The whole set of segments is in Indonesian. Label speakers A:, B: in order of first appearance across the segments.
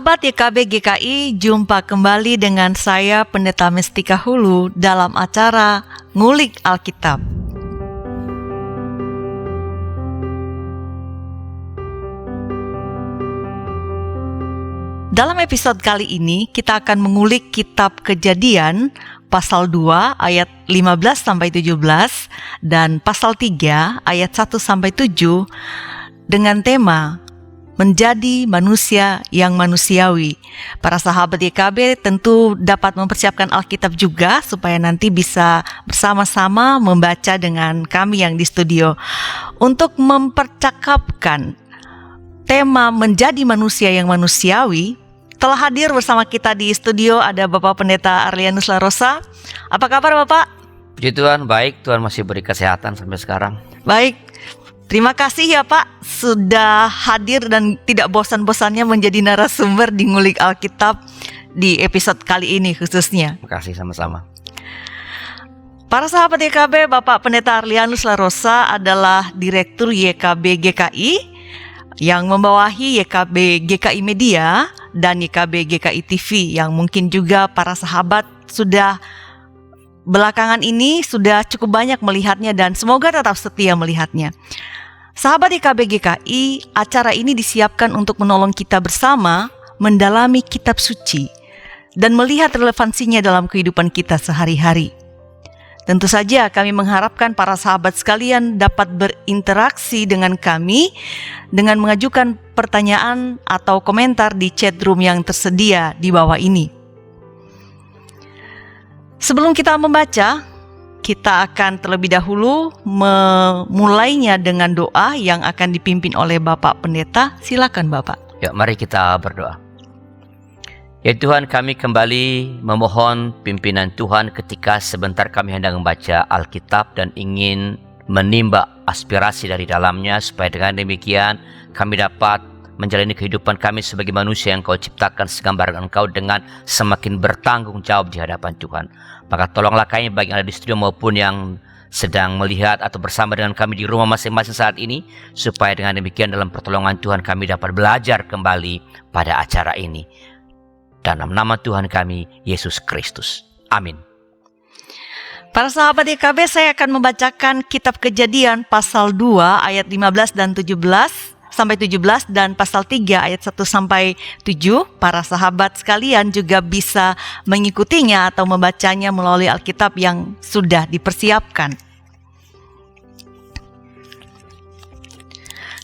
A: Sahabat YKB GKI, jumpa kembali dengan saya Pendeta Mestika Hulu dalam acara Ngulik Alkitab. Dalam episode kali ini kita akan mengulik kitab Kejadian pasal 2 ayat 15-17 dan pasal 3 ayat 1-7 dengan tema Menjadi manusia yang manusiawi. Para sahabat YKB tentu dapat mempersiapkan Alkitab juga supaya nanti bisa bersama-sama membaca dengan kami yang di studio. Untuk mempercakapkan tema menjadi manusia yang manusiawi, telah hadir bersama kita di studio ada Bapak Pendeta Arlianus Larosa. Apa kabar Bapak?
B: Puji Tuhan, baik. Tuhan masih beri kesehatan sampai sekarang.
A: Baik. Terima kasih ya Pak sudah hadir dan tidak bosan-bosannya menjadi narasumber di Ngulik Alkitab di episode kali ini khususnya.
B: Terima kasih sama-sama.
A: Para sahabat YKB, Bapak Pendeta Arlianus Larosa adalah Direktur YKB GKI yang membawahi YKB GKI Media dan YKB GKI TV yang mungkin juga para sahabat sudah belakangan ini sudah cukup banyak melihatnya dan semoga tetap setia melihatnya. Sahabat YKB GKI, acara ini disiapkan untuk menolong kita bersama mendalami kitab suci dan melihat relevansinya dalam kehidupan kita sehari-hari. Tentu saja kami mengharapkan para sahabat sekalian dapat berinteraksi dengan kami dengan mengajukan pertanyaan atau komentar di chat room yang tersedia di bawah ini. Sebelum kita membaca, kita akan terlebih dahulu memulainya dengan doa yang akan dipimpin oleh Bapak Pendeta. Silakan Bapak.
B: Ya, mari kita berdoa. Ya Tuhan, kami kembali memohon pimpinan Tuhan ketika sebentar kami hendak membaca Alkitab dan ingin menimba aspirasi dari dalamnya, supaya dengan demikian kami dapat menjalani kehidupan kami sebagai manusia yang Kau ciptakan segambaran Engkau dengan semakin bertanggung jawab di hadapan Tuhan. Maka tolonglah kami baik yang ada di studio maupun yang sedang melihat atau bersama dengan kami di rumah masing-masing saat ini, supaya dengan demikian dalam pertolongan Tuhan kami dapat belajar kembali pada acara ini. Dalam nama Tuhan kami, Yesus Kristus. Amin.
A: Para sahabat YKB, saya akan membacakan kitab Kejadian pasal 2 ayat 15 dan 17 sampai 17 dan pasal 3 ayat 1 sampai 7. Para sahabat sekalian juga bisa mengikutinya atau membacanya melalui Alkitab yang sudah dipersiapkan.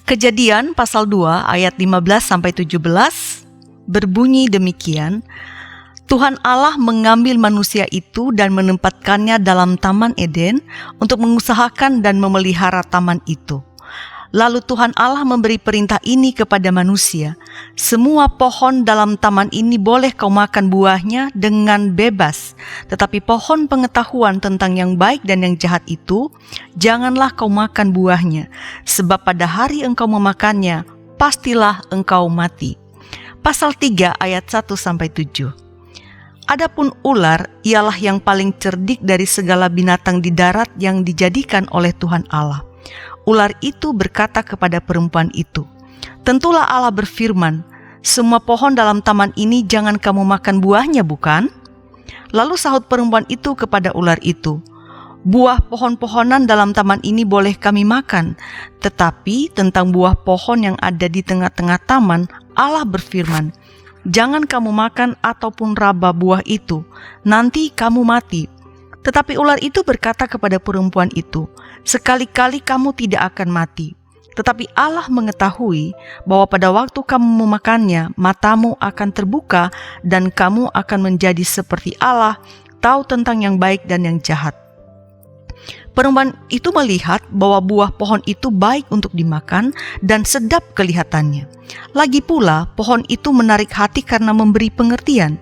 A: Kejadian pasal 2 ayat 15 sampai 17 berbunyi demikian. Tuhan Allah mengambil manusia itu dan menempatkannya dalam Taman Eden untuk mengusahakan dan memelihara taman itu. Lalu Tuhan Allah memberi perintah ini kepada manusia, semua pohon dalam taman ini boleh kau makan buahnya dengan bebas, tetapi pohon pengetahuan tentang yang baik dan yang jahat itu, janganlah kau makan buahnya, sebab pada hari engkau memakannya, pastilah engkau mati. Pasal 3 ayat 1-7. Adapun ular ialah yang paling cerdik dari segala binatang di darat yang dijadikan oleh Tuhan Allah. Ular itu berkata kepada perempuan itu, tentulah Allah berfirman, semua pohon dalam taman ini jangan kamu makan buahnya, bukan? Lalu sahut perempuan itu kepada ular itu, buah pohon-pohonan dalam taman ini boleh kami makan, tetapi tentang buah pohon yang ada di tengah-tengah taman, Allah berfirman, jangan kamu makan ataupun raba buah itu, nanti kamu mati. Tetapi ular itu berkata kepada perempuan itu, sekali-kali kamu tidak akan mati. Tetapi Allah mengetahui bahwa pada waktu kamu memakannya, matamu akan terbuka dan kamu akan menjadi seperti Allah, tahu tentang yang baik dan yang jahat. Perempuan itu melihat bahwa buah pohon itu baik untuk dimakan dan sedap kelihatannya. Lagi pula pohon itu menarik hati karena memberi pengertian.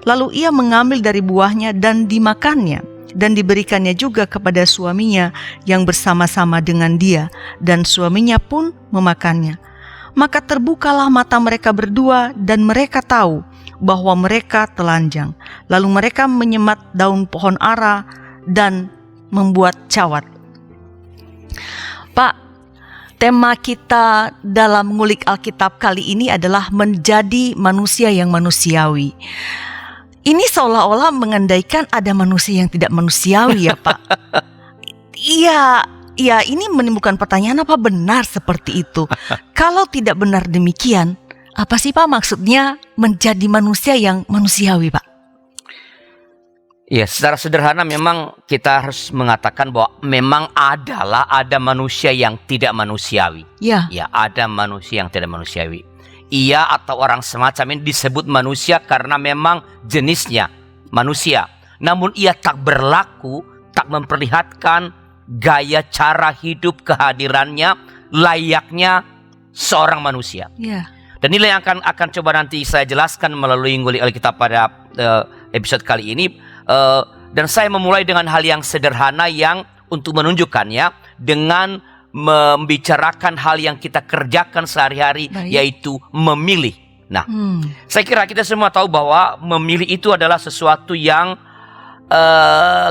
A: Lalu ia mengambil dari buahnya dan dimakannya, dan diberikannya juga kepada suaminya yang bersama-sama dengan dia, dan suaminya pun memakannya. Maka terbukalah mata mereka berdua dan mereka tahu bahwa mereka telanjang. Lalu mereka menyemat daun pohon ara dan membuat cawat. Pak, Tema kita dalam ngulik Alkitab kali ini adalah menjadi manusia yang manusiawi. Ini seolah-olah mengandaikan ada manusia yang tidak manusiawi ya Pak. Iya, ini menimbulkan pertanyaan, apa benar seperti itu? Kalau tidak benar demikian, apa sih Pak maksudnya menjadi manusia yang manusiawi Pak?
B: Ya, secara sederhana memang kita harus mengatakan bahwa memang ada manusia yang tidak manusiawi.
A: Ya.
B: Ya, ada manusia yang tidak manusiawi. Ia atau orang semacam ini disebut manusia karena memang jenisnya manusia. Namun ia tak berlaku, tak memperlihatkan gaya cara hidup kehadirannya layaknya seorang manusia.
A: Ya.
B: Dan inilah yang akan coba nanti saya jelaskan melalui ngulik Alkitab pada episode kali ini. Dan saya memulai dengan hal yang sederhana yang untuk menunjukkannya dengan membicarakan hal yang kita kerjakan sehari-hari, yaitu memilih. Nah, saya kira kita semua tahu bahwa memilih itu adalah sesuatu yang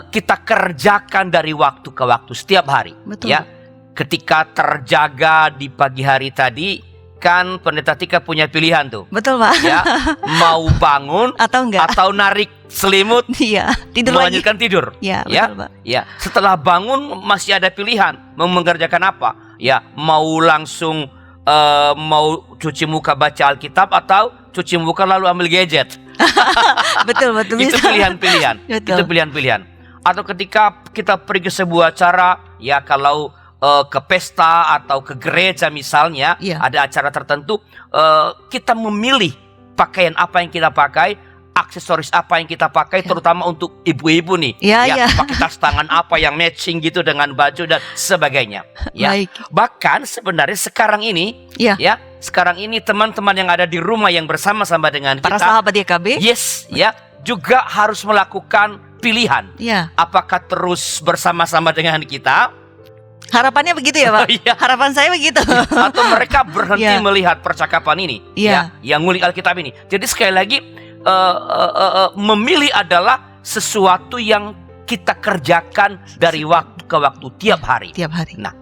B: kita kerjakan dari waktu ke waktu setiap hari.
A: Betul.
B: Ya, ketika terjaga di pagi hari tadi, kan Pendeta Tika punya pilihan tuh.
A: Betul Pak.
B: Ya, mau bangun
A: atau enggak,
B: atau narik selimut,
A: iya, tidur
B: melanjutkan
A: lagi.
B: tidur.
A: Ya, betul Pak.
B: Ya, setelah bangun masih ada pilihan mau mengerjakan apa. Ya, mau langsung mau cuci muka baca Alkitab atau cuci muka lalu ambil gadget.
A: Betul
B: Itu
A: bisa.
B: pilihan-pilihan. Itu pilihan-pilihan. Atau ketika kita pergi ke sebuah acara, ya kalau ke pesta atau ke gereja misalnya, ada acara tertentu, kita memilih pakaian apa yang kita pakai, aksesoris apa yang kita pakai, terutama untuk ibu-ibu nih. Pakai tas tangan apa yang matching gitu dengan baju dan sebagainya. Ya. Bahkan sebenarnya sekarang ini, sekarang ini teman-teman yang ada di rumah yang bersama-sama dengan kita,
A: para sahabat YKB,
B: juga harus melakukan pilihan. Apakah terus bersama-sama dengan kita?
A: Harapannya begitu ya Pak? Harapan saya begitu.
B: Atau mereka berhenti melihat percakapan ini, yang ngulik Alkitab ini. Jadi sekali lagi, memilih adalah sesuatu yang kita kerjakan dari waktu ke waktu tiap hari. Nah,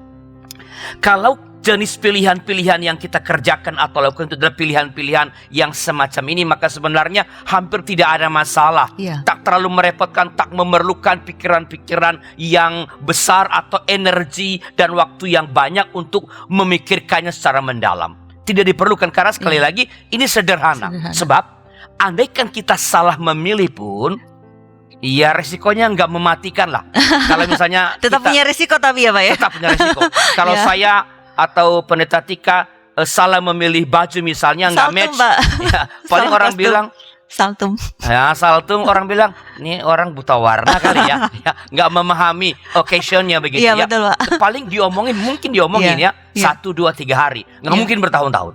B: kalau jenis pilihan-pilihan yang kita kerjakan atau lakukan itu adalah pilihan-pilihan yang semacam ini, maka sebenarnya hampir tidak ada masalah. Tak terlalu merepotkan, tak memerlukan pikiran-pikiran yang besar atau energi dan waktu yang banyak untuk memikirkannya secara mendalam. Tidak diperlukan karena sekali lagi ini sederhana. Sebab andaikan kita salah memilih pun, ya resikonya nggak mematikan lah. Kalau misalnya
A: tetap punya resiko tapi ya Pak ya. Tetap
B: punya resiko. Kalau saya atau Pendeta Tika salah memilih baju misalnya nggak match, paling orang bilang
A: saltum.
B: Saltum orang bilang ini orang buta warna kali ya, nggak memahami occasionnya begitu ya.
A: Betul, Pak.
B: Paling mungkin diomongin 1, 2, 3 hari, nggak mungkin bertahun-tahun.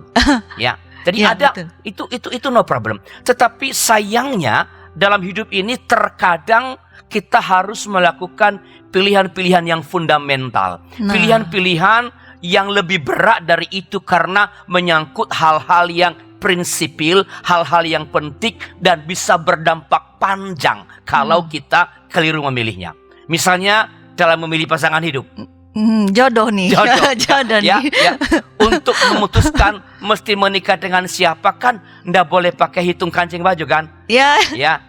B: Ya, jadi ada itu no problem. Tetapi sayangnya dalam hidup ini terkadang kita harus melakukan pilihan-pilihan yang fundamental, pilihan-pilihan yang lebih berat dari itu karena menyangkut hal-hal yang prinsipil, hal-hal yang penting dan bisa berdampak panjang kalau kita keliru memilihnya. Misalnya dalam memilih pasangan hidup.
A: Jodoh nih. Jodoh
B: nih. Untuk memutuskan mesti menikah dengan siapa kan nggak boleh pakai hitung kancing baju kan? Ya.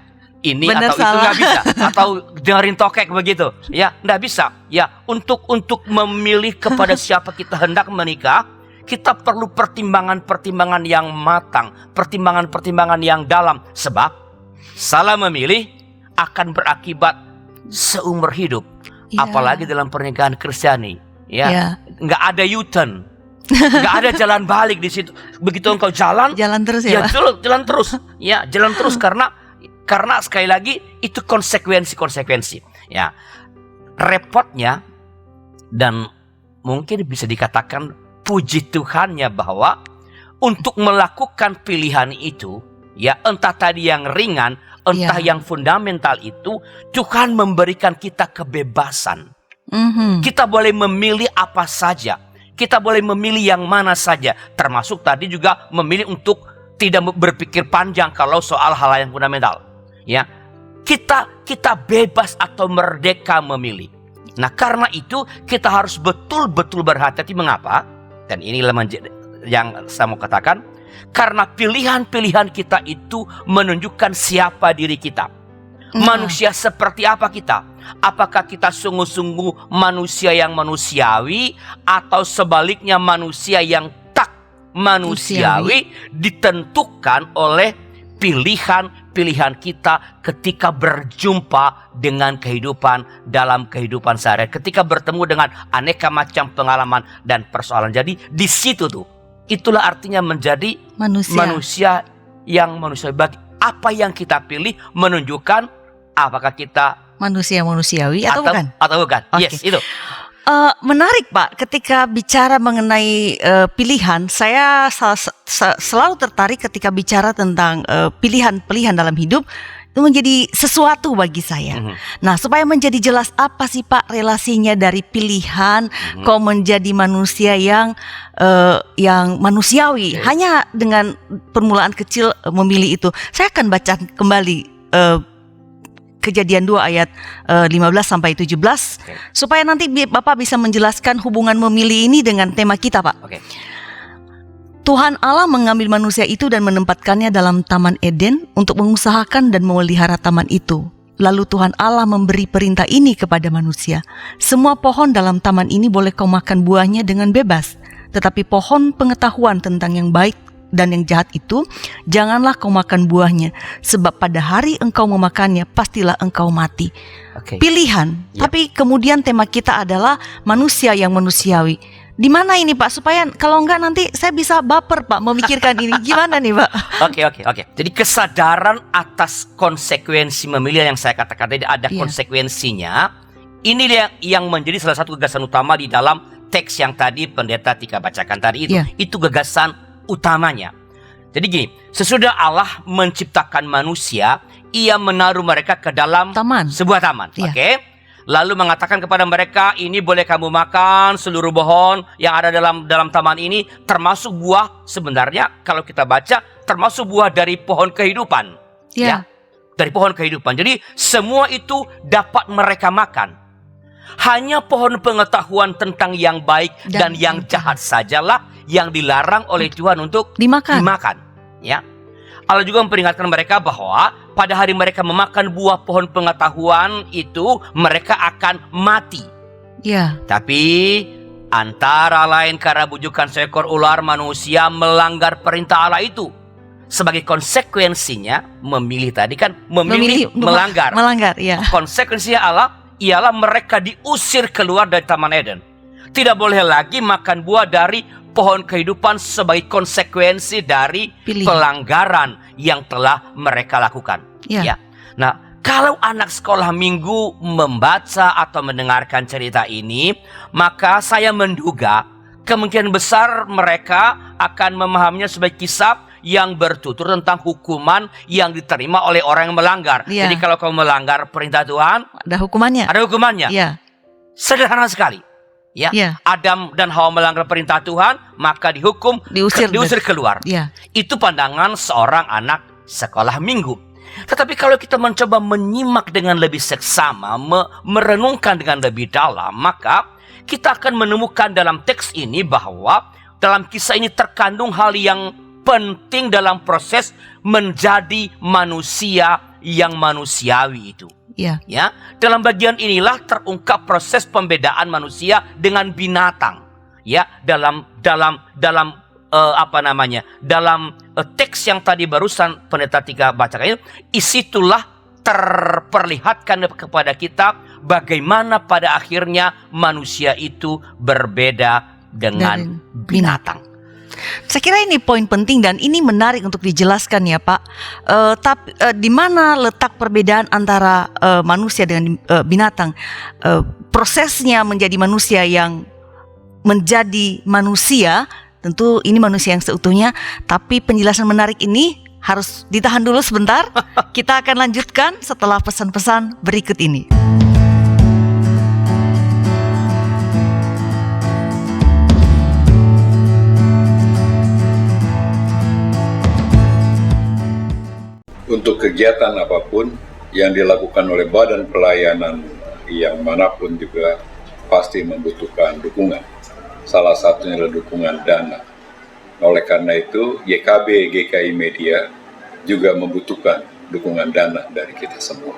B: Ini bener, atau salah. Itu nggak bisa, atau dengerin tokek begitu, nggak bisa. Untuk memilih kepada siapa kita hendak menikah, kita perlu pertimbangan-pertimbangan yang matang, pertimbangan-pertimbangan yang dalam. Sebab salah memilih akan berakibat seumur hidup, apalagi dalam pernikahan Kristiani. Nggak ada U-turn, nggak ada jalan balik di situ. Begitu engkau jalan terus jalan terus, jalan terus karena sekali lagi itu konsekuensi. Repotnya dan mungkin bisa dikatakan puji Tuhannya bahwa untuk melakukan pilihan itu, entah tadi yang ringan, entah yang fundamental itu, Tuhan memberikan kita kebebasan. Kita boleh memilih apa saja, kita boleh memilih yang mana saja, termasuk tadi juga memilih untuk tidak berpikir panjang kalau soal hal yang fundamental. Kita bebas atau merdeka memilih. Nah, karena itu kita harus betul-betul berhati-hati. Mengapa? Dan inilah yang saya mau katakan, karena pilihan-pilihan kita itu menunjukkan siapa diri kita. Manusia seperti apa kita? Apakah kita sungguh-sungguh manusia yang manusiawi, atau sebaliknya manusia yang tak manusiawi, ditentukan oleh pilihan-pilihan kita ketika berjumpa dengan kehidupan dalam kehidupan sehari, ketika bertemu dengan aneka macam pengalaman dan persoalan. Jadi di situ tuh, itulah artinya menjadi manusia yang manusiawi. Apa yang kita pilih menunjukkan apakah kita
A: manusiawi atau bukan?
B: Atau bukan.
A: Okay.
B: Yes, itu.
A: Menarik Pak, ketika bicara mengenai pilihan, saya selalu tertarik ketika bicara tentang pilihan-pilihan dalam hidup. Itu menjadi sesuatu bagi saya. Nah, supaya menjadi jelas apa sih Pak relasinya dari pilihan kau menjadi manusia yang manusiawi, hanya dengan permulaan kecil memilih itu. Saya akan baca kembali Kejadian 2 ayat 15 sampai 17 supaya nanti Bapak bisa menjelaskan hubungan memilih ini dengan tema kita, Pak. Tuhan Allah mengambil manusia itu dan menempatkannya dalam Taman Eden untuk mengusahakan dan memelihara taman itu. Lalu Tuhan Allah memberi perintah ini kepada manusia. Semua pohon dalam taman ini boleh kau makan buahnya dengan bebas. Tetapi pohon pengetahuan tentang yang baik dan yang jahat itu, janganlah kau makan buahnya. Sebab pada hari engkau memakannya, pastilah engkau mati. Pilihan, tapi kemudian tema kita adalah manusia yang manusiawi. Di mana ini Pak? Supaya kalau enggak nanti saya bisa baper Pak memikirkan ini. Gimana nih Pak?
B: Oke. Jadi kesadaran atas konsekuensi memilih yang saya katakan tadi, ada konsekuensinya. Ini yang menjadi salah satu gagasan utama di dalam teks yang tadi Pendeta Tika bacakan tadi itu. Itu gagasan utamanya. Jadi gini, sesudah Allah menciptakan manusia, Ia menaruh mereka ke dalam sebuah taman. Lalu mengatakan kepada mereka, ini boleh kamu makan seluruh pohon yang ada dalam taman ini, termasuk buah. Sebenarnya kalau kita baca, termasuk buah dari pohon kehidupan. Dari pohon kehidupan. Jadi semua itu dapat mereka makan. Hanya pohon pengetahuan tentang yang baik dan yang jahat sajalah yang dilarang oleh Tuhan untuk dimakan. Allah juga memperingatkan mereka bahwa pada hari mereka memakan buah pohon pengetahuan itu, mereka akan mati. Tapi antara lain karena bujukan seekor ular, manusia melanggar perintah Allah itu. Sebagai konsekuensinya memilih tadi kan, melanggar. Konsekuensinya Allah ialah mereka diusir keluar dari Taman Eden. Tidak boleh lagi makan buah dari pohon kehidupan sebagai konsekuensi dari pelanggaran yang telah mereka lakukan. Nah, kalau anak sekolah minggu membaca atau mendengarkan cerita ini, maka saya menduga kemungkinan besar mereka akan memahaminya sebagai kisah yang bertutur tentang hukuman yang diterima oleh orang yang melanggar. Jadi kalau kamu melanggar perintah Tuhan, ada hukumannya. Sederhana sekali. Adam dan Hawa melanggar perintah Tuhan, maka diusir keluar. Itu pandangan seorang anak sekolah minggu. Tetapi kalau kita mencoba menyimak dengan lebih seksama, merenungkan dengan lebih dalam, maka kita akan menemukan dalam teks ini bahwa dalam kisah ini terkandung hal yang penting dalam proses menjadi manusia yang manusiawi itu. Dalam bagian inilah terungkap proses pembedaan manusia dengan binatang. Dalam teks yang tadi barusan Pendeta Tika bacakan, isitulah terperlihatkan kepada kita bagaimana pada akhirnya manusia itu berbeda dengan binatang.
A: Saya kira ini poin penting dan ini menarik untuk dijelaskan ya Pak. Tapi di mana letak perbedaan antara manusia dengan binatang? Prosesnya menjadi manusia yang menjadi manusia, tentu ini manusia yang seutuhnya. Tapi penjelasan menarik ini harus ditahan dulu sebentar. Kita akan lanjutkan setelah pesan-pesan berikut ini.
C: Untuk kegiatan apapun yang dilakukan oleh badan pelayanan yang manapun juga pasti membutuhkan dukungan. salah satunya adalah dukungan dana. Oleh karena itu, YKB GKI Media juga membutuhkan dukungan dana dari kita semua.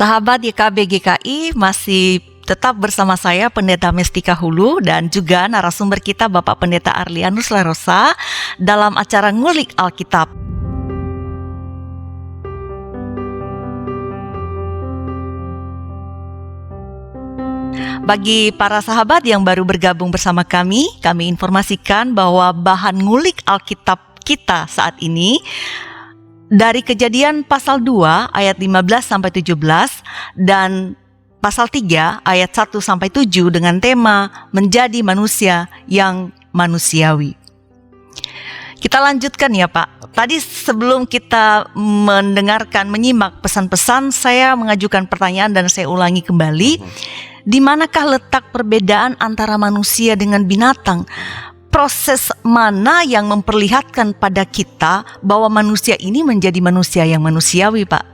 A: Sahabat YKB GKI, masih tetap bersama saya Pendeta Mestika Hulu dan juga narasumber kita Bapak Pendeta Arlianus Larosa dalam acara Ngulik Alkitab. Bagi para sahabat yang baru bergabung bersama kami informasikan bahwa bahan ngulik Alkitab kita saat ini dari Kejadian pasal 2 ayat 15 sampai 17 dan pasal 3 ayat 1 sampai 7 dengan tema menjadi manusia yang manusiawi. Kita lanjutkan ya Pak. Tadi sebelum kita menyimak pesan-pesan, saya mengajukan pertanyaan dan saya ulangi kembali. Di manakah letak perbedaan antara manusia dengan binatang? Proses mana yang memperlihatkan pada kita bahwa manusia ini menjadi manusia yang manusiawi, Pak?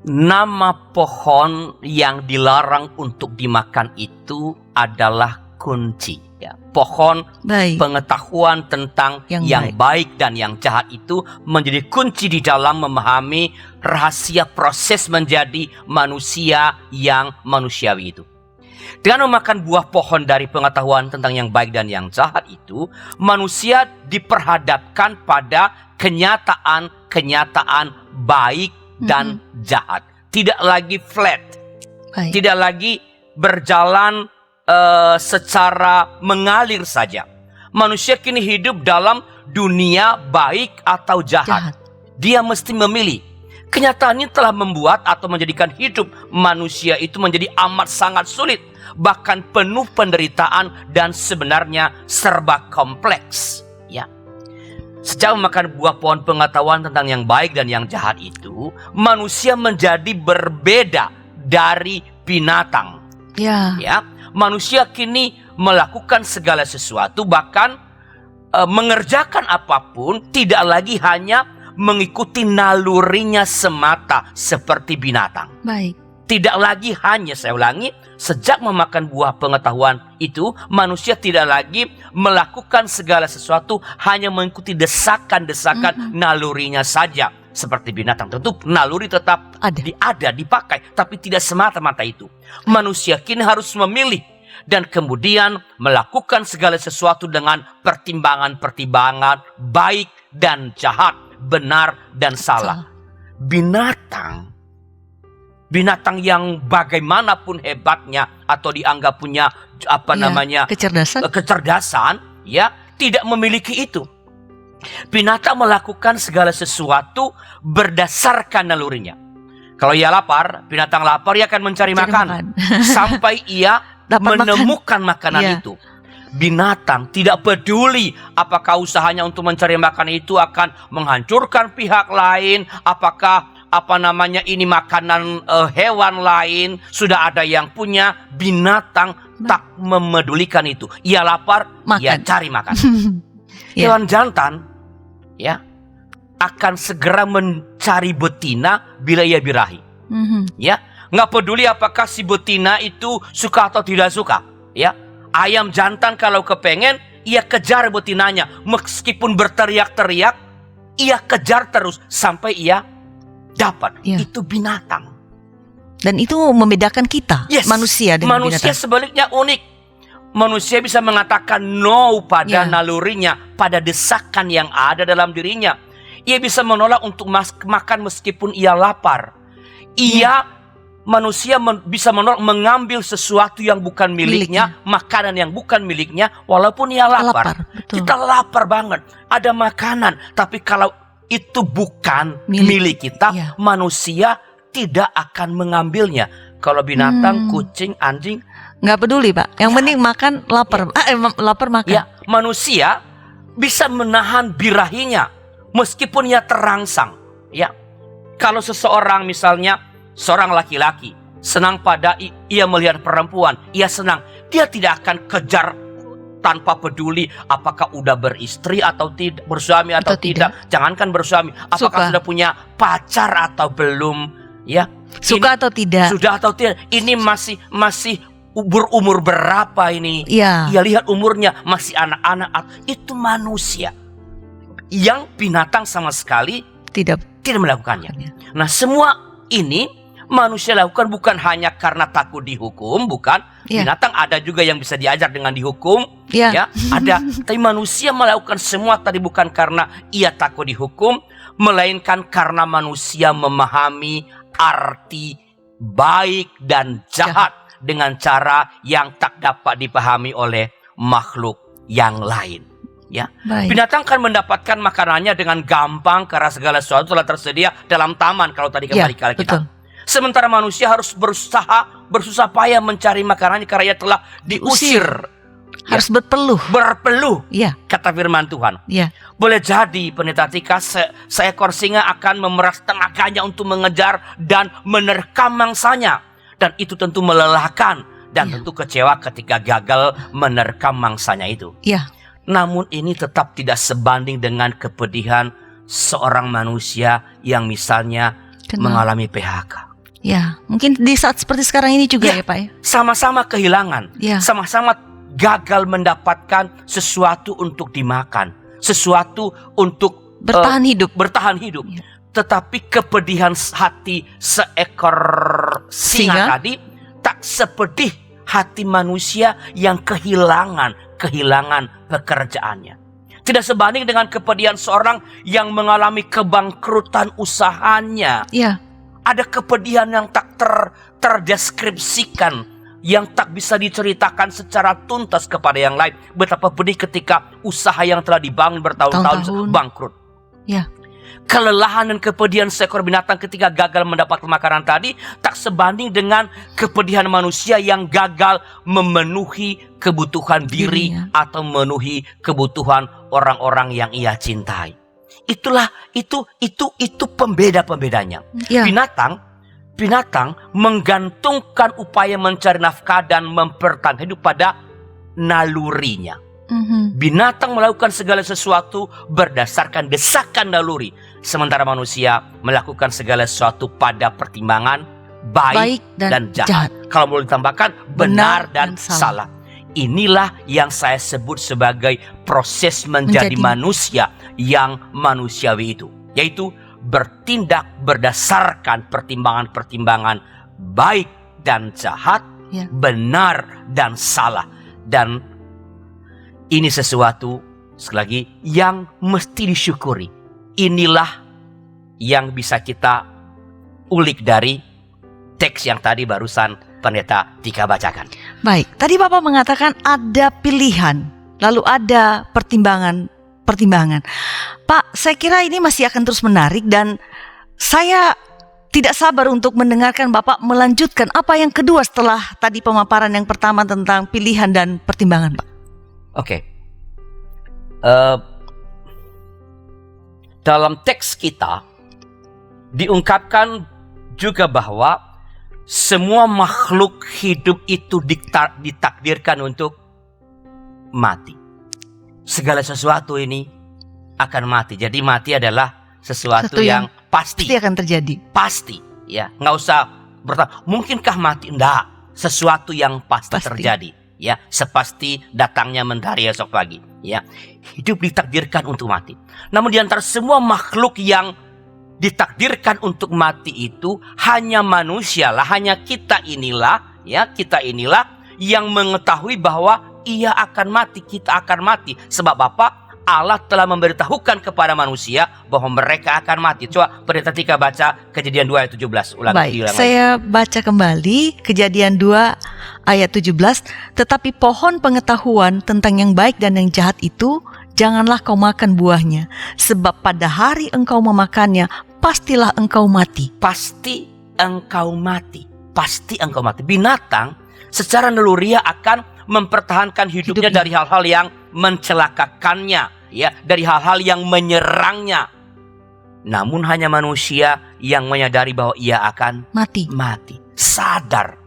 B: Nama pohon yang dilarang untuk dimakan itu adalah kunci. Ya, pohon pengetahuan tentang yang baik dan yang jahat itu menjadi kunci di dalam memahami rahasia proses menjadi manusia yang manusiawi itu. Dengan memakan buah pohon dari pengetahuan tentang yang baik dan yang jahat itu, manusia diperhadapkan pada kenyataan baik dan jahat. Tidak lagi flat, tidak lagi berjalan secara mengalir saja. Manusia kini hidup dalam dunia baik atau jahat. Dia mesti memilih. Kenyataan ini telah membuat atau menjadikan hidup manusia itu menjadi amat sangat sulit, bahkan penuh penderitaan dan sebenarnya serba kompleks. Ya, sejak memakan buah pohon pengetahuan tentang yang baik dan yang jahat itu, manusia menjadi berbeda dari binatang. Ya, manusia kini melakukan segala sesuatu, bahkan mengerjakan apapun tidak lagi hanya mengikuti nalurinya semata seperti binatang. Tidak lagi hanya, saya ulangi, sejak memakan buah pengetahuan itu, manusia tidak lagi melakukan segala sesuatu hanya mengikuti desakan-desakan nalurinya saja seperti binatang. Tentu naluri tetap ada, dipakai, tapi tidak semata-mata itu. Manusia kini harus memilih dan kemudian melakukan segala sesuatu dengan pertimbangan-pertimbangan baik dan jahat, benar dan salah. Binatang yang bagaimanapun hebatnya atau dianggap punya kecerdasan, ya, tidak memiliki itu. Binatang melakukan segala sesuatu berdasarkan nalurinya. Kalau ia lapar, binatang lapar, ia akan mencari makan sampai ia menemukan makanan itu. Binatang tidak peduli apakah usahanya untuk mencari makanan itu akan menghancurkan pihak lain, apakah ini makanan hewan lain sudah ada yang punya. Binatang tak memedulikan itu. Ia lapar, ia cari makan. Hewan jantan akan segera mencari betina bila ia birahi. Nggak peduli apakah si betina itu suka atau tidak suka. Ayam jantan kalau kepengen, ia kejar betinanya. Meskipun berteriak-teriak, ia kejar terus sampai ia dapat. Itu binatang.
A: Dan itu membedakan kita, manusia dengan
B: manusia
A: binatang.
B: Sebaliknya unik. Manusia bisa mengatakan no pada nalurinya, pada desakan yang ada dalam dirinya. Ia bisa menolak untuk makan meskipun ia lapar. Manusia bisa menolak mengambil sesuatu yang bukan miliknya, makanan yang bukan miliknya, walaupun ia lapar. Kita lapar banget, ada makanan, tapi kalau itu bukan milik kita, manusia tidak akan mengambilnya. Kalau binatang, kucing, anjing,
A: Nggak peduli, Pak. Yang penting makan, lapar. Lapar makan.
B: ya, manusia bisa menahan birahinya meskipun ia terangsang. Ya, kalau seseorang misalnya seorang laki-laki senang pada ia melihat perempuan, ia senang, dia tidak akan kejar tanpa peduli apakah udah beristri atau tidak, bersuami atau tidak. Jangankan bersuami, apakah sudah punya pacar atau belum, ya.
A: Suka atau tidak.
B: Sudah atau tidak. Ini masih berumur berapa ini?
A: Ya.
B: Ya, lihat umurnya masih anak-anak. Itu manusia. Yang binatang sama sekali tidak melakukannya. Nah, semua ini manusia lakukan bukan hanya karena takut dihukum, bukan. Binatang ada juga yang bisa diajar dengan dihukum, ya, ada. Tapi manusia melakukan semua tadi bukan karena ia takut dihukum, melainkan karena manusia memahami arti baik dan jahat dengan cara yang tak dapat dipahami oleh makhluk yang lain. Ya, binatang kan mendapatkan makanannya dengan gampang karena segala sesuatu telah tersedia dalam taman. Kalau tadi kembali ke Alkitab. Sementara manusia harus bersusah payah mencari makanannya karena ia telah diusir.
A: Harus berpeluh.
B: Kata firman Tuhan.
A: Ya.
B: Boleh jadi Pendeta Tika, seekor singa akan memeras tenaganya untuk mengejar dan menerkam mangsanya. Dan itu tentu melelahkan dan tentu kecewa ketika gagal menerkam mangsanya itu. Namun ini tetap tidak sebanding dengan kepedihan seorang manusia yang misalnya mengalami PHK.
A: Ya, mungkin di saat seperti sekarang ini juga ya Pak ya.
B: Sama-sama kehilangan, sama-sama gagal mendapatkan sesuatu untuk dimakan, sesuatu untuk bertahan hidup. Tetapi kepedihan hati seekor singa tadi tak sepedih hati manusia yang kehilangan pekerjaannya. Tidak sebanding dengan kepedihan seorang yang mengalami kebangkrutan usahanya. Ada kepedihan yang tak terdeskripsikan, yang tak bisa diceritakan secara tuntas kepada yang lain. Betapa pedih ketika usaha yang telah dibangun bertahun-tahun bangkrut. Kelelahan dan kepedihan seekor binatang ketika gagal mendapatkan makanan tadi tak sebanding dengan kepedihan manusia yang gagal memenuhi kebutuhan diri atau memenuhi kebutuhan orang-orang yang ia cintai. Itulah itu pembedanya. Binatang menggantungkan upaya mencari nafkah dan mempertahankan hidup pada nalurinya. Binatang melakukan segala sesuatu berdasarkan desakan naluri, sementara manusia melakukan segala sesuatu pada pertimbangan baik dan jahat. Kalau mau ditambahkan benar dan salah. Inilah yang saya sebut sebagai proses menjadi manusia yang manusiawi itu, yaitu bertindak berdasarkan pertimbangan-pertimbangan baik dan jahat, benar dan salah. Dan ini sesuatu, sekali lagi, yang mesti disyukuri. Inilah yang bisa kita ulik dari teks yang tadi barusan Pendeta Tika bacakan.
A: Baik, tadi Bapak mengatakan ada pilihan, lalu ada pertimbangan. Pak, saya kira ini masih akan terus menarik dan saya tidak sabar untuk mendengarkan Bapak melanjutkan apa yang kedua setelah tadi pemaparan yang pertama tentang pilihan dan pertimbangan, Pak.
B: Oke. Dalam teks kita diungkapkan juga bahwa semua makhluk hidup itu ditakdirkan untuk mati. Segala sesuatu ini akan mati. Jadi mati adalah sesuatu yang pasti
A: akan terjadi.
B: Pasti, ya. Nggak usah bertanya, mungkinkah mati? Enggak. Sesuatu yang pasti terjadi. Ya, sepasti datangnya mentari esok pagi. Ya, hidup ditakdirkan untuk mati. Namun di antara semua makhluk yang ditakdirkan untuk mati itu hanya manusialah, hanya kita inilah yang mengetahui bahwa ia akan mati, kita akan mati. Sebab Bapa Allah telah memberitahukan kepada manusia bahwa mereka akan mati. Coba Pendeta Tika baca Kejadian 2 ayat 17.
A: Baik, saya baca kembali Kejadian 2 ayat 17. Tetapi pohon pengetahuan tentang yang baik dan yang jahat itu janganlah kau makan buahnya, sebab pada hari engkau memakannya pastilah engkau mati.
B: Pasti engkau mati. Pasti engkau mati. Binatang secara naluriah akan mempertahankan hidupnya dari hal-hal yang mencelakakannya, ya, dari hal-hal yang menyerangnya. Namun hanya manusia yang menyadari bahwa ia akan
A: Mati.
B: Sadar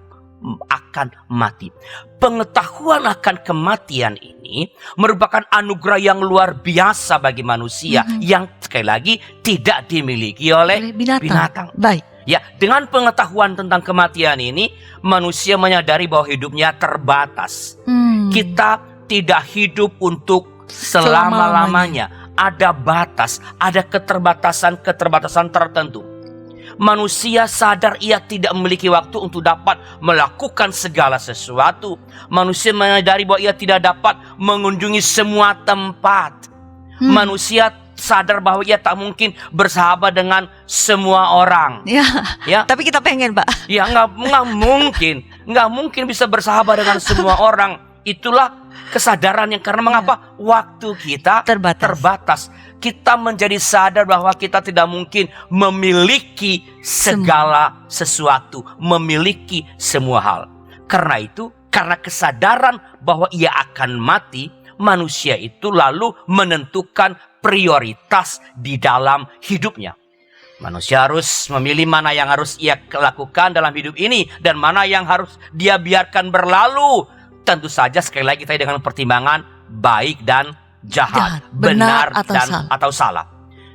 B: akan mati. Pengetahuan akan kematian ini merupakan anugerah yang luar biasa bagi manusia yang sekali lagi tidak dimiliki oleh binatang.
A: Baik.
B: Ya, dengan pengetahuan tentang kematian ini, manusia menyadari bahwa hidupnya terbatas. Kita tidak hidup untuk selama-lamanya. Ada batas, ada keterbatasan tertentu. Manusia sadar ia tidak memiliki waktu untuk dapat melakukan segala sesuatu. Manusia menyadari bahwa ia tidak dapat mengunjungi semua tempat. Manusia sadar bahwa ia tak mungkin bersahabat dengan semua orang.
A: Ya. Tapi kita pengen, Pak.
B: Ya, nggak mungkin bisa bersahabat dengan semua orang. Itulah kesadaran yang karena mengapa waktu kita terbatas. Kita menjadi sadar bahwa kita tidak mungkin memiliki segala sesuatu, memiliki semua hal. Karena itu, karena kesadaran bahwa ia akan mati, manusia itu lalu menentukan prioritas di dalam hidupnya. Manusia harus memilih mana yang harus ia lakukan dalam hidup ini dan mana yang harus dia biarkan berlalu. Tentu saja sekali lagi kita dengan pertimbangan baik dan jahat, benar atau salah.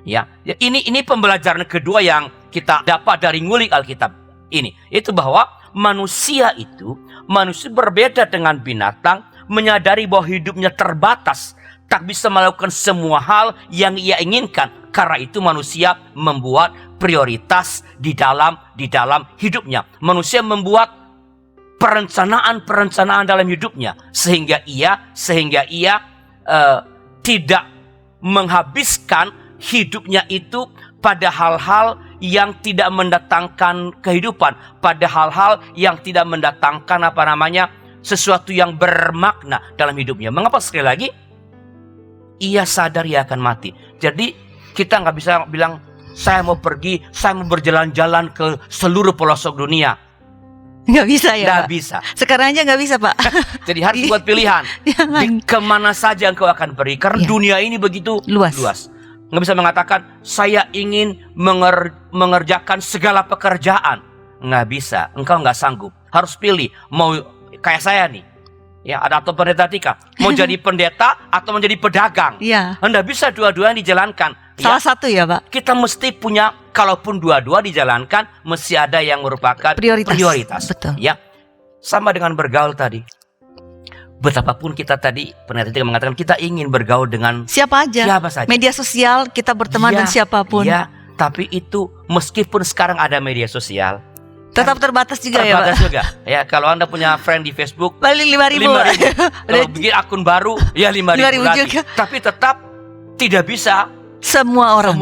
B: Ya, ini pembelajaran kedua yang kita dapat dari ngulik Alkitab ini, itu bahwa manusia berbeda dengan binatang, menyadari bahwa hidupnya terbatas, tak bisa melakukan semua hal yang ia inginkan. Karena itu manusia membuat prioritas di dalam hidupnya. Manusia membuat perencanaan dalam hidupnya sehingga ia tidak menghabiskan hidupnya itu pada hal-hal yang tidak mendatangkan kehidupan, pada hal-hal yang tidak mendatangkan sesuatu yang bermakna dalam hidupnya. Mengapa? Sekali lagi, ia sadar ia akan mati. Jadi kita nggak bisa bilang saya mau berjalan-jalan ke seluruh pelosok dunia.
A: Nggak bisa ya,
B: nggak
A: Pak?
B: bisa.
A: Sekarang aja nggak bisa, Pak.
B: Jadi harus buat pilihan. Kemana saja engkau akan pergi. Karena dunia ini begitu luas. Nggak bisa mengatakan saya ingin mengerjakan segala pekerjaan. Nggak bisa. Engkau nggak sanggup. Harus pilih. Mau kayak saya nih. Ya, ada atau pendeta Tika. Mau jadi pendeta atau menjadi pedagang.
A: Iya.
B: Nggak bisa dua-duanya dijalankan.
A: Salah satu ya, Pak.
B: Kita mesti punya, kalaupun dua-dua dijalankan, mesti ada yang merupakan prioritas.
A: Betul.
B: Ya, sama dengan bergaul tadi. Betapapun kita tadi, pendeta Tika mengatakan kita ingin bergaul dengan
A: siapa saja. Media sosial kita berteman dengan siapapun.
B: Ya, tapi itu meskipun sekarang ada media sosial,
A: tetap terbatas juga ya, Pak.
B: Terbatas juga. Ya, kalau Anda punya friend di Facebook,
A: paling 5.000.
B: Kalau bikin akun baru, ya 5.000 lagi.
A: juga.
B: Tapi tetap tidak bisa
A: semua orang.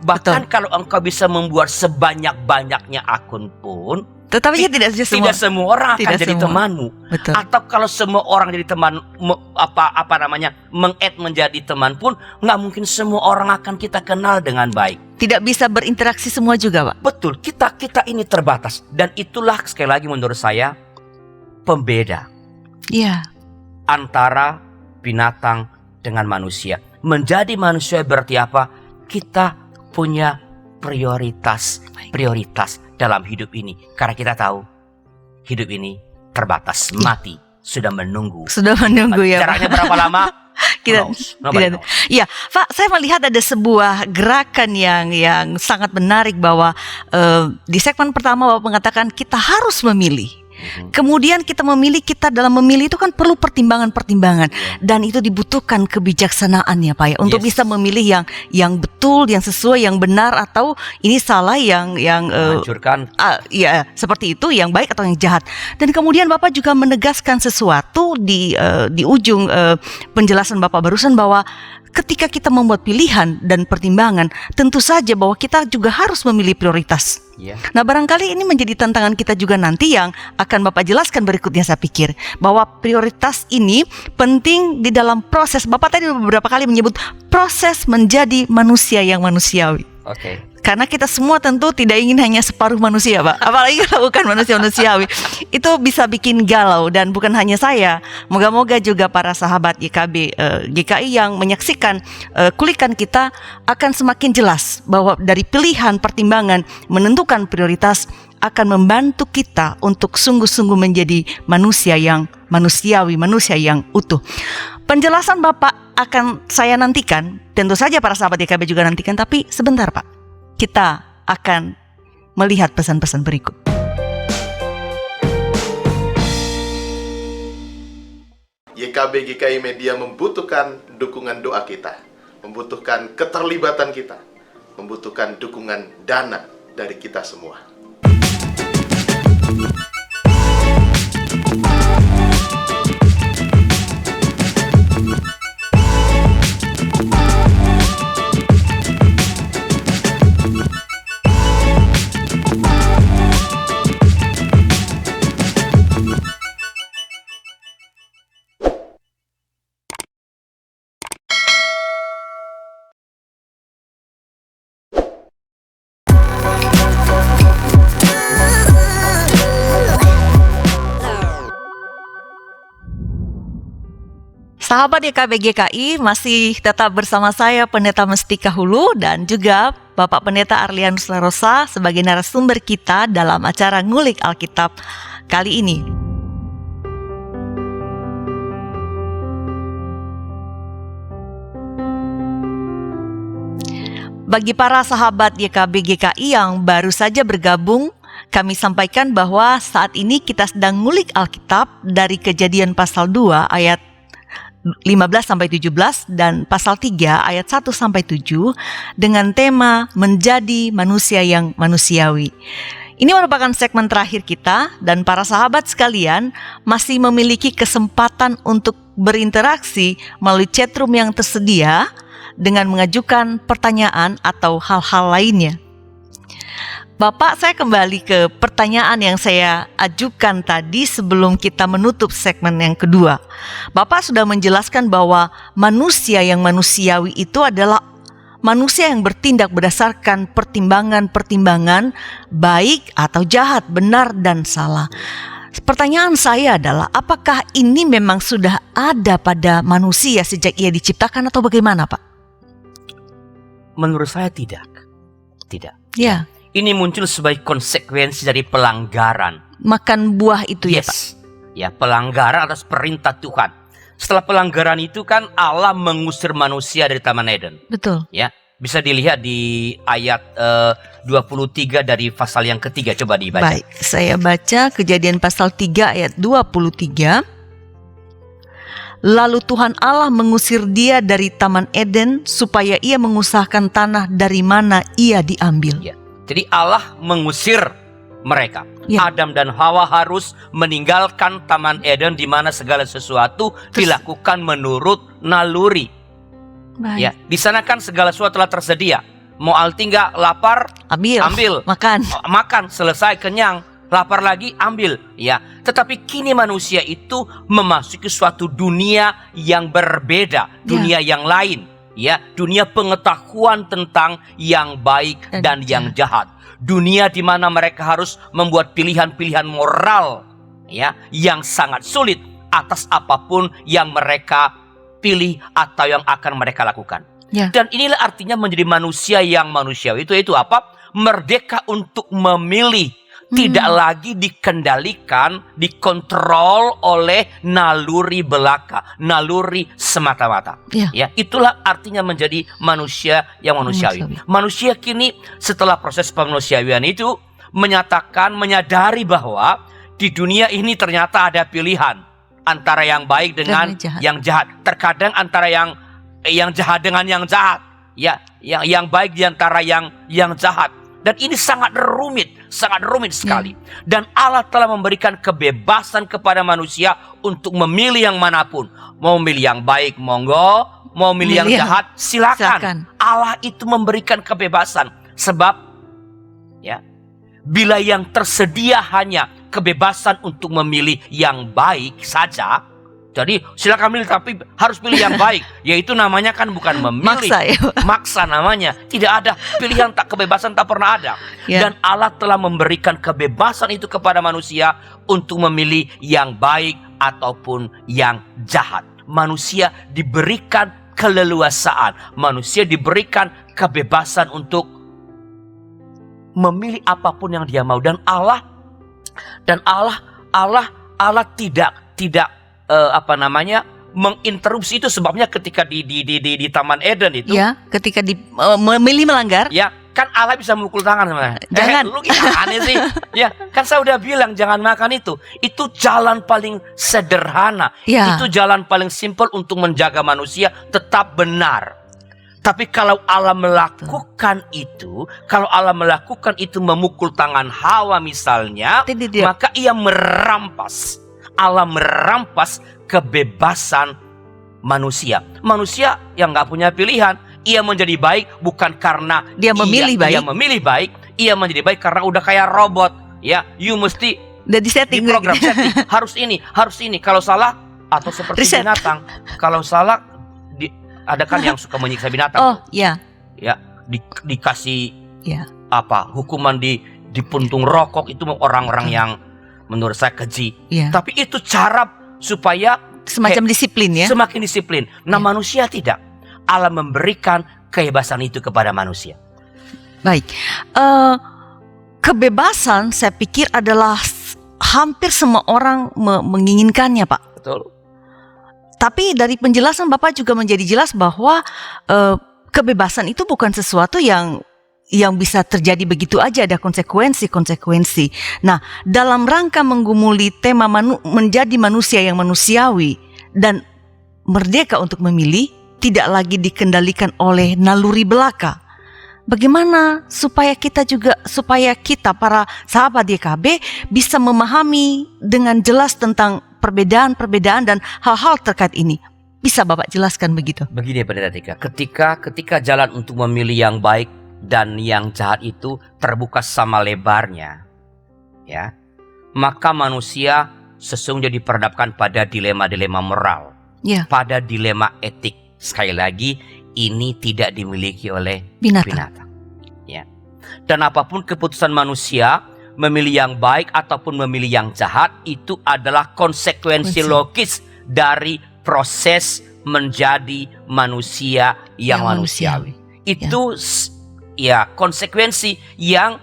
B: Bahkan kalau engkau bisa membuat sebanyak-banyaknya akun pun,
A: tetapi tidak
B: semua orang akan jadi temanmu.
A: Betul.
B: Atau kalau semua orang jadi teman, meng-add menjadi teman pun, nggak mungkin semua orang akan kita kenal dengan baik.
A: Tidak bisa berinteraksi semua juga, Pak.
B: Betul, kita ini terbatas. Dan itulah sekali lagi menurut saya pembeda antara binatang dengan manusia. Menjadi manusia berarti apa? Kita punya prioritas dalam hidup ini. Karena kita tahu hidup ini terbatas, mati sudah menunggu.
A: Ya,
B: Caranya berapa lama?
A: Ya, Pak, saya melihat ada sebuah gerakan yang sangat menarik bahwa di segmen pertama Bapak mengatakan kita harus memilih. Kemudian kita dalam memilih itu kan perlu pertimbangan-pertimbangan dan itu dibutuhkan kebijaksanaan ya, Pak, ya, untuk bisa memilih yang betul, yang sesuai, yang benar, atau ini salah, yang
B: menghancurkan.
A: Ya, seperti itu, yang baik atau yang jahat. Dan kemudian Bapak juga menegaskan sesuatu di ujung penjelasan Bapak barusan bahwa ketika kita membuat pilihan dan pertimbangan, tentu saja bahwa kita juga harus memilih prioritas. Nah, barangkali ini menjadi tantangan kita juga nanti yang akan Bapak jelaskan berikutnya, saya pikir. Bahwa prioritas ini penting di dalam proses. Bapak tadi beberapa kali menyebut proses menjadi manusia yang manusiawi.
B: Oke.
A: Karena kita semua tentu tidak ingin hanya separuh manusia, Pak. Apalagi kalau bukan manusia-manusiawi. Itu bisa bikin galau, dan bukan hanya saya. Moga-moga juga para sahabat YKB GKI yang menyaksikan kulikan kita akan semakin jelas bahwa dari pilihan pertimbangan menentukan prioritas akan membantu kita untuk sungguh-sungguh menjadi manusia yang manusiawi, manusia yang utuh. Penjelasan Bapak akan saya nantikan, tentu saja para sahabat YKB juga nantikan, tapi sebentar Pak. Kita akan melihat pesan-pesan berikut.
D: YKB GKI Media membutuhkan dukungan doa kita, membutuhkan keterlibatan kita, membutuhkan dukungan dana dari kita semua.
A: Sahabat YKB GKI, masih tetap bersama saya Pendeta Mestika Hulu dan juga Bapak Pendeta Arlianus Larosa sebagai narasumber kita dalam acara Ngulik Alkitab kali ini. Bagi para sahabat YKB GKI yang baru saja bergabung, kami sampaikan bahwa saat ini kita sedang ngulik Alkitab dari Kejadian pasal 2 ayat 15-17 dan pasal 3 ayat 1-7 dengan tema menjadi manusia yang manusiawi. Ini merupakan segmen terakhir kita dan para sahabat sekalian masih memiliki kesempatan untuk berinteraksi melalui chatroom yang tersedia dengan mengajukan pertanyaan atau hal-hal lainnya. Bapak, saya kembali ke pertanyaan yang saya ajukan tadi sebelum kita menutup segmen yang kedua. Bapak sudah menjelaskan bahwa manusia yang manusiawi itu adalah manusia yang bertindak berdasarkan pertimbangan-pertimbangan baik atau jahat, benar dan salah. Pertanyaan saya adalah, apakah ini memang sudah ada pada manusia sejak ia diciptakan atau bagaimana, Pak?
B: Menurut saya tidak. Tidak.
A: Ya.
B: Ini muncul sebagai konsekuensi dari pelanggaran.
A: Makan buah itu ya, Pak?
B: Ya, pelanggaran atas perintah Tuhan. Setelah pelanggaran itu kan Allah mengusir manusia dari Taman Eden.
A: Betul.
B: Ya, bisa dilihat di ayat 23 dari pasal yang ketiga. Coba dibaca.
A: Baik, saya baca Kejadian pasal 3 ayat 23. Lalu Tuhan Allah mengusir dia dari Taman Eden supaya ia mengusahakan tanah dari mana ia diambil.
B: Ya. Jadi Allah mengusir mereka.
A: Ya.
B: Adam dan Hawa harus meninggalkan Taman Eden di mana segala sesuatu dilakukan menurut naluri.
A: Baik.
B: Ya, di sana kan segala sesuatu telah tersedia. Mau alti nggak, lapar, ambil. Makan, selesai, kenyang, lapar lagi, ambil. Ya, tetapi kini manusia itu memasuki suatu dunia yang berbeda, dunia yang lain. Ya, dunia pengetahuan tentang yang baik dan yang jahat. Dunia di mana mereka harus membuat pilihan-pilihan moral ya yang sangat sulit atas apapun yang mereka pilih atau yang akan mereka lakukan.
A: Ya.
B: Dan inilah artinya menjadi manusia yang manusiawi. Itu apa? Merdeka untuk memilih. Tidak lagi dikendalikan, dikontrol oleh naluri belaka, naluri semata-mata. Ya, itulah artinya menjadi manusia yang manusiawi. Manusia kini setelah proses kemanusiawian itu menyadari bahwa di dunia ini ternyata ada pilihan antara yang baik dengan yang jahat. Terkadang antara yang jahat dengan yang jahat. Ya, yang baik di antara yang jahat. Dan ini sangat rumit sekali. Dan Allah telah memberikan kebebasan kepada manusia untuk memilih yang manapun. Mau memilih yang baik, monggo. Mau memilih yang jahat, silakan. Allah itu memberikan kebebasan. Sebab, ya, bila yang tersedia hanya kebebasan untuk memilih yang baik saja, Jadi silakan milih, tapi harus pilih yang baik. Yaitu namanya kan bukan memilih,
A: Maksa ya, Pak.
B: maksa namanya. Tidak ada pilihan, tak kebebasan tak pernah ada.
A: Ya.
B: Dan Allah telah memberikan kebebasan itu kepada manusia untuk memilih yang baik ataupun yang jahat. Manusia diberikan keleluasaan, manusia diberikan kebebasan untuk memilih apapun yang dia mau. Dan Allah tidak menginterupsi itu. Sebabnya ketika di Taman Eden itu,
A: Ya, ketika memilih melanggar,
B: ya kan Allah bisa memukul tangan sebenarnya.
A: Jangan.
B: Lu gimana sih? Ya, kan saya udah bilang jangan makan itu. Itu jalan paling sederhana.
A: Ya.
B: Itu jalan paling simpel untuk menjaga manusia tetap benar. Tapi kalau Allah melakukan itu, memukul tangan Hawa misalnya,
A: Tidak.
B: maka Allah merampas kebebasan manusia. Manusia yang nggak punya pilihan. Ia menjadi baik bukan karena
A: Dia memilih baik.
B: Ia memilih baik. Ia menjadi baik karena udah kayak robot. Ya, you mesti
A: udah disetting.
B: diprogram setting. Harus ini. Kalau salah atau seperti
A: Reset.
B: binatang. Kalau salah, ada kan yang suka menyiksa binatang.
A: Oh, ya.
B: Ya, dikasih
A: Ya.
B: hukuman di puntung rokok. Itu orang-orang yang menurut saya keji.
A: Ya.
B: Tapi itu cara supaya
A: Semacam disiplin ya.
B: semakin disiplin. Nah,
A: Ya.
B: manusia tidak. Allah memberikan kebebasan itu kepada manusia.
A: Baik. Kebebasan saya pikir adalah hampir semua orang menginginkannya, Pak.
B: Betul.
A: Tapi dari penjelasan Bapak juga menjadi jelas bahwa kebebasan itu bukan sesuatu yang bisa terjadi begitu aja, ada konsekuensi. Nah, dalam rangka menggumuli tema menjadi manusia yang manusiawi dan merdeka untuk memilih, tidak lagi dikendalikan oleh naluri belaka. Bagaimana supaya kita para sahabat YKB bisa memahami dengan jelas tentang perbedaan dan hal-hal terkait ini? Bisa Bapak jelaskan begitu?
B: Begini Pendeta Tika, ketika jalan untuk memilih yang baik dan yang jahat itu terbuka sama lebarnya, ya, maka manusia sesungguhnya diperhadapkan pada dilema-dilema moral,
A: Ya.
B: pada dilema etik. Sekali lagi, ini tidak dimiliki oleh binatang. Ya. Dan apapun keputusan manusia, memilih yang baik ataupun memilih yang jahat, itu adalah konsekuensi logis dari proses menjadi manusia yang manusiawi. Itu ya konsekuensi yang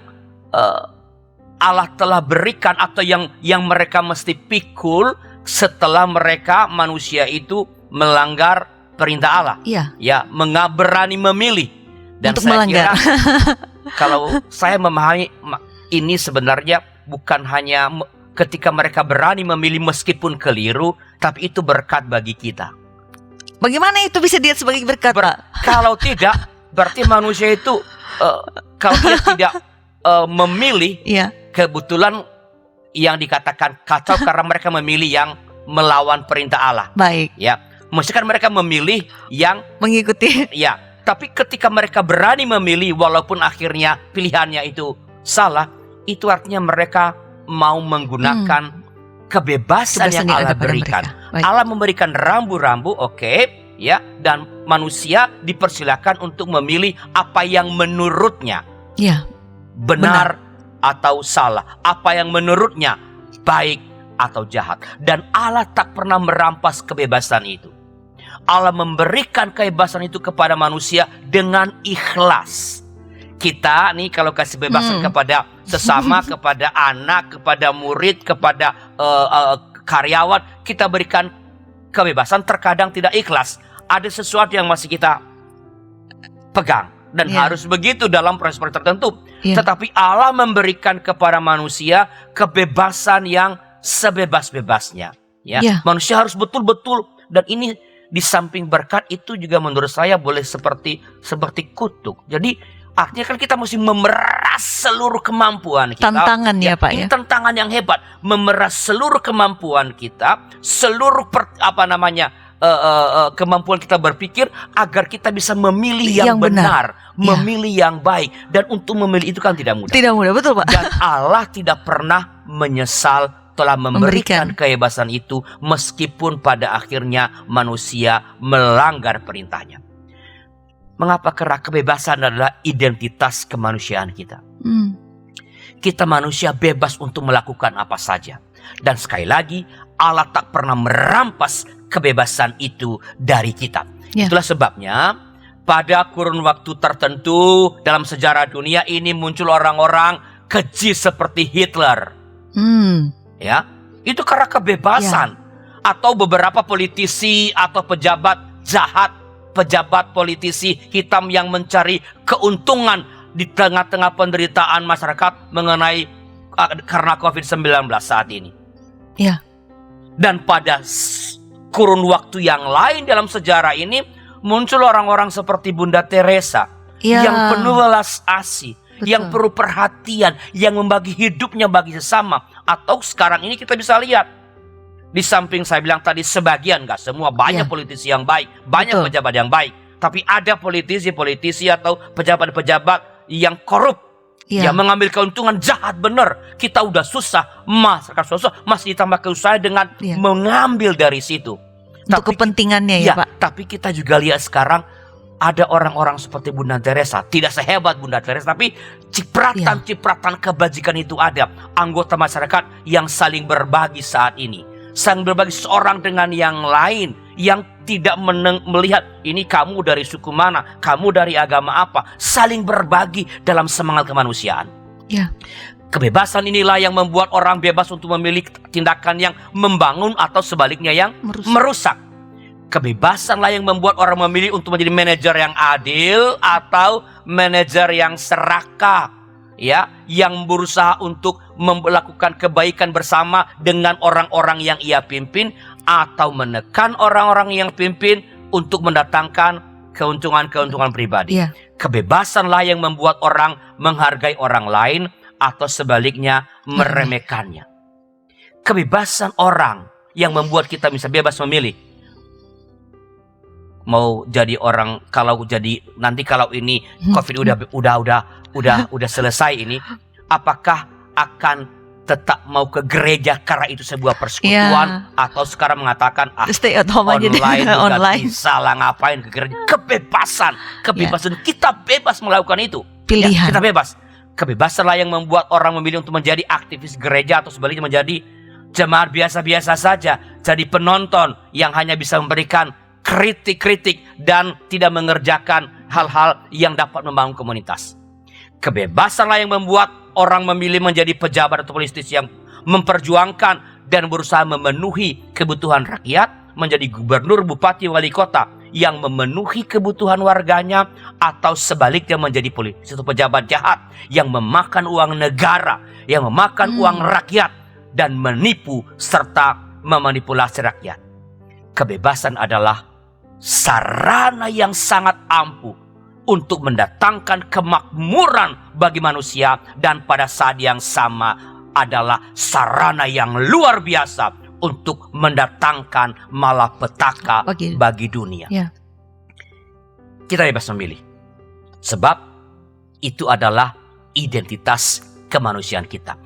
B: Allah telah berikan atau yang mereka mesti pikul setelah mereka manusia itu melanggar perintah Allah.
A: Iya.
B: Ya, berani memilih. Dan
A: Untuk
B: saya
A: melanggar.
B: kira kalau saya memahami ini sebenarnya bukan hanya ketika mereka berani memilih meskipun keliru, tapi itu berkat bagi kita.
A: Bagaimana itu bisa dilihat sebagai berkat, Pak?
B: Kalau tidak, berarti manusia itu kalau dia tidak memilih,
A: Iya.
B: kebetulan yang dikatakan kacau karena mereka memilih yang melawan perintah Allah.
A: Baik.
B: Ya, mestikan mereka memilih yang
A: Mengikuti.
B: ya. Tapi ketika mereka berani memilih walaupun akhirnya pilihannya itu salah, itu artinya mereka mau menggunakan kebebasan yang Allah
A: ada pada
B: berikan.
A: mereka. Baik.
B: Allah memberikan rambu-rambu, oke, ya, dan manusia dipersilakan untuk memilih apa yang menurutnya
A: Ya.
B: benar atau salah, apa yang menurutnya baik atau jahat. Dan Allah tak pernah merampas kebebasan itu. Allah memberikan kebebasan itu kepada manusia dengan ikhlas. Kita nih kalau kasih kebebasan kepada sesama, kepada anak, kepada murid, kepada karyawan, kita berikan kebebasan, terkadang tidak ikhlas. Ada sesuatu yang masih kita pegang dan harus begitu dalam proses tertentu. Tetapi Allah memberikan kepada manusia kebebasan yang sebebas-bebasnya. Ya, manusia harus betul-betul, dan ini di samping berkat itu juga menurut saya boleh seperti kutuk. Jadi artinya kan kita mesti memeras seluruh kemampuan kita.
A: Tantangan ya Pak
B: ini
A: ya.
B: tantangan yang hebat, memeras seluruh kemampuan kita, seluruh kemampuan kita berpikir agar kita bisa memilih yang benar, memilih yang baik. Dan untuk memilih itu kan tidak mudah.
A: Tidak mudah, betul Pak.
B: Dan Allah tidak pernah menyesal telah memberikan kebebasan itu meskipun pada akhirnya manusia melanggar perintahnya. Mengapa? Karena kebebasan adalah identitas kemanusiaan kita. Kita manusia bebas untuk melakukan apa saja. Dan sekali lagi, Allah tak pernah merampas kebebasan itu dari kita. Itulah sebabnya pada kurun waktu tertentu dalam sejarah dunia ini muncul orang-orang keji seperti Hitler. Ya, itu karena kebebasan. Atau beberapa politisi atau pejabat jahat, pejabat politisi hitam yang mencari keuntungan di tengah-tengah penderitaan masyarakat mengenai karena COVID-19 saat ini. Dan pada kurun waktu yang lain dalam sejarah ini muncul orang-orang seperti Bunda Teresa yang penuh welas asih, yang perlu perhatian, yang membagi hidupnya bagi sesama. Atau sekarang ini kita bisa lihat, di samping saya bilang tadi sebagian, gak semua, banyak politisi yang baik, banyak pejabat yang baik. Tapi ada politisi-politisi atau pejabat-pejabat yang korup, yang mengambil keuntungan jahat benar. Kita udah susah, masyarakat susah, masih ditambah kesusahan dengan mengambil dari situ.
A: Untuk kepentingannya ya Pak.
B: Tapi kita juga lihat sekarang ada orang-orang seperti Bunda Teresa. Tidak sehebat Bunda Teresa, tapi cipratan-cipratan kebajikan itu ada. Anggota masyarakat yang saling berbagi saat ini. Saling berbagi seorang dengan yang lain. Yang tidak melihat ini kamu dari suku mana, kamu dari agama apa. Saling berbagi dalam semangat kemanusiaan. Kebebasan inilah yang membuat orang bebas untuk memilih tindakan yang membangun atau sebaliknya yang merusak. Kebebasanlah yang membuat orang memilih untuk menjadi manajer yang adil atau manajer yang serakah, yang berusaha untuk melakukan kebaikan bersama dengan orang-orang yang ia pimpin, atau menekan orang-orang yang pimpin untuk mendatangkan keuntungan-keuntungan pribadi. Kebebasanlah yang membuat orang menghargai orang lain atau sebaliknya meremehkannya. Kebebasan orang yang membuat kita bisa bebas memilih. Mau jadi orang, kalau ini COVID udah selesai ini, apakah akan tetap mau ke gereja karena itu sebuah persekutuan, atau sekarang mengatakan
A: stay at home aja
B: online bisa lah, ngapain ke gereja. Kebebasan kita bebas melakukan itu.
A: Pilihan.
B: Kita bebas. Kebebasanlah yang membuat orang memilih untuk menjadi aktivis gereja atau sebaliknya menjadi jemaat biasa-biasa saja, jadi penonton yang hanya bisa memberikan kritik-kritik dan tidak mengerjakan hal-hal yang dapat membangun komunitas. Kebebasanlah yang membuat orang memilih menjadi pejabat atau politisi yang memperjuangkan dan berusaha memenuhi kebutuhan rakyat, menjadi gubernur, bupati, wali kota yang memenuhi kebutuhan warganya, atau sebaliknya menjadi politisi atau pejabat jahat yang memakan uang negara, yang memakan uang rakyat dan menipu serta memanipulasi rakyat. Kebebasan adalah sarana yang sangat ampuh untuk mendatangkan kemakmuran bagi manusia, dan pada saat yang sama adalah sarana yang luar biasa untuk mendatangkan malapetaka bagi dunia. Kita bebas memilih, sebab itu adalah identitas kemanusiaan kita.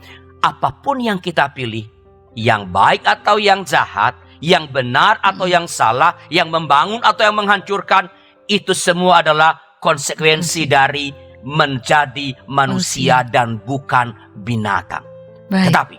B: Apapun yang kita pilih, yang baik atau yang jahat, yang benar atau yang salah, yang membangun atau yang menghancurkan, itu semua adalah konsekuensi dari menjadi manusia dan bukan binatang. Tetapi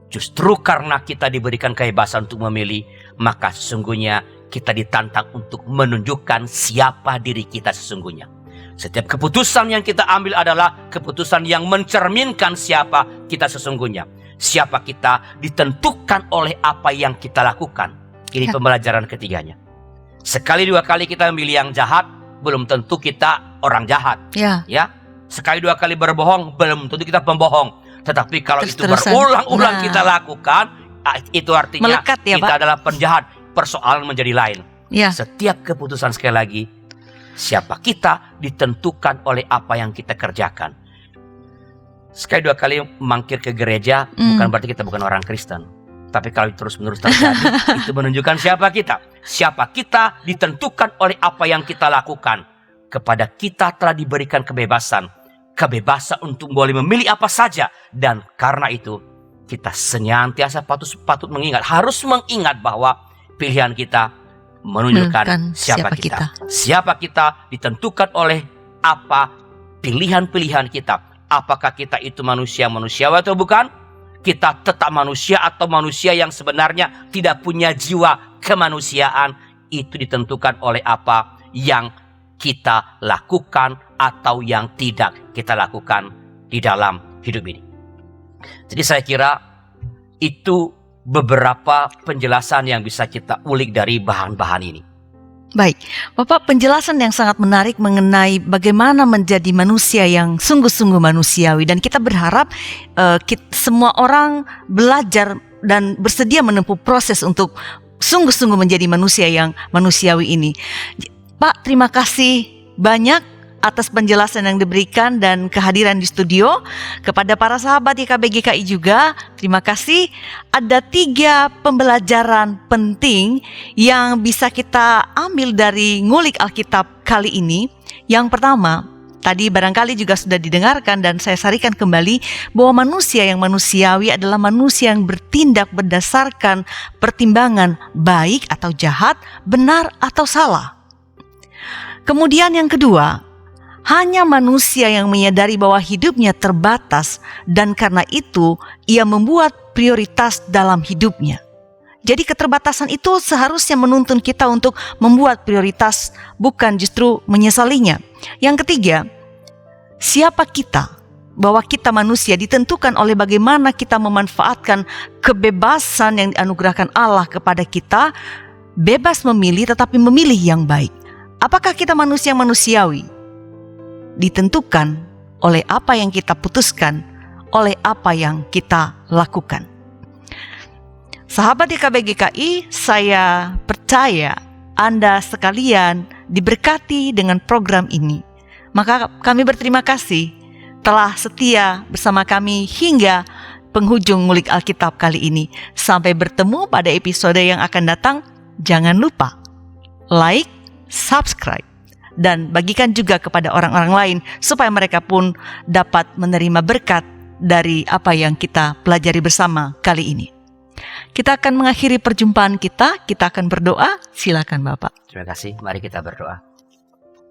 B: justru karena kita diberikan kebebasan untuk memilih, maka sesungguhnya kita ditantang untuk menunjukkan siapa diri kita sesungguhnya. Setiap keputusan yang kita ambil adalah keputusan yang mencerminkan siapa kita sesungguhnya. Siapa kita ditentukan oleh apa yang kita lakukan. Ini pembelajaran ketiganya. Sekali dua kali kita memilih yang jahat, belum tentu kita orang jahat. Sekali dua kali berbohong, belum tentu kita pembohong. Tetapi kalau itu berulang-ulang kita lakukan, itu artinya
A: melekat,
B: kita
A: Pak?
B: adalah penjahat. Persoalan menjadi lain. Setiap keputusan, sekali lagi, siapa kita ditentukan oleh apa yang kita kerjakan. Sekali dua kali mangkir ke gereja bukan berarti kita bukan orang Kristen. Tapi kalau terus-menerus terjadi, itu menunjukkan siapa kita. Siapa kita ditentukan oleh apa yang kita lakukan. Kepada kita telah diberikan kebebasan. Kebebasan untuk boleh memilih apa saja. Dan karena itu, kita senantiasa patut mengingat, harus mengingat bahwa pilihan kita menunjukkan siapa kita. Siapa kita ditentukan oleh apa pilihan-pilihan kita. Apakah kita itu manusiawi atau bukan? Kita tetap manusia atau manusia yang sebenarnya tidak punya jiwa kemanusiaan. Itu ditentukan oleh apa yang kita lakukan atau yang tidak kita lakukan di dalam hidup ini. Jadi saya kira itu beberapa penjelasan yang bisa kita ulik dari bahan-bahan ini.
A: Baik, Bapak, penjelasan yang sangat menarik mengenai bagaimana menjadi manusia yang sungguh-sungguh manusiawi, dan kita berharap semua orang belajar dan bersedia menempuh proses untuk sungguh-sungguh menjadi manusia yang manusiawi ini. Pak, terima kasih banyak atas penjelasan yang diberikan dan kehadiran di studio. Kepada para sahabat YKB GKI juga, terima kasih. Ada 3 pembelajaran penting yang bisa kita ambil dari ngulik Alkitab kali ini. Yang pertama, tadi barangkali juga sudah didengarkan dan saya sarikan kembali, bahwa manusia yang manusiawi adalah manusia yang bertindak berdasarkan pertimbangan baik atau jahat, benar atau salah. Kemudian yang kedua, hanya manusia yang menyadari bahwa hidupnya terbatas dan karena itu ia membuat prioritas dalam hidupnya. Jadi keterbatasan itu seharusnya menuntun kita untuk membuat prioritas, bukan justru menyesalinya. Yang ketiga, siapa kita? Bahwa kita manusia ditentukan oleh bagaimana kita memanfaatkan kebebasan yang dianugerahkan Allah kepada kita, bebas memilih tetapi memilih yang baik. Apakah kita manusia manusiawi? Ditentukan oleh apa yang kita putuskan, oleh apa yang kita lakukan. Sahabat YKB GKI, saya percaya Anda sekalian diberkati dengan program ini. Maka kami berterima kasih telah setia bersama kami hingga penghujung ngulik Alkitab kali ini. Sampai bertemu pada episode yang akan datang. Jangan lupa like, subscribe, dan bagikan juga kepada orang-orang lain supaya mereka pun dapat menerima berkat dari apa yang kita pelajari bersama kali ini. Kita akan mengakhiri perjumpaan kita akan berdoa. Silakan Bapak.
B: Terima kasih, mari kita berdoa.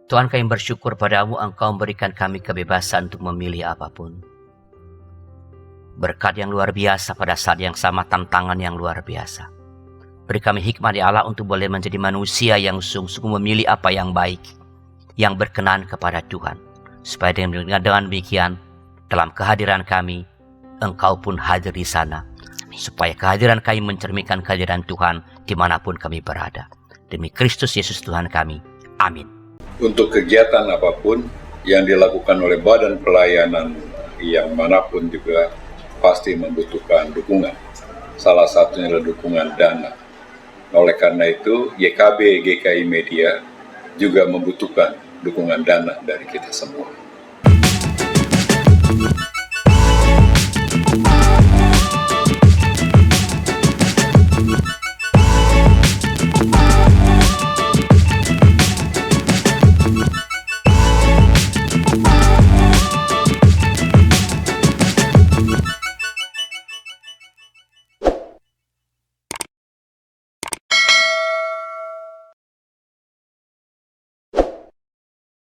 B: Tuhan, kami bersyukur padamu, Engkau memberikan kami kebebasan untuk memilih apapun. Berkat yang luar biasa pada saat yang sama, tantangan yang luar biasa. Beri kami hikmat ya Allah untuk boleh menjadi manusia yang sungguh-sungguh memilih apa yang baik, yang berkenan kepada Tuhan. Supaya dengan demikian, dalam kehadiran kami, Engkau pun hadir di sana. Supaya kehadiran kami mencerminkan kehadiran Tuhan dimanapun kami berada. Demi Kristus Yesus Tuhan kami. Amin.
C: Untuk kegiatan apapun yang dilakukan oleh badan pelayanan yang manapun juga pasti membutuhkan dukungan. Salah satunya adalah dukungan dana. Oleh karena itu, YKB GKI Media juga membutuhkan dukungan dana dari kita semua.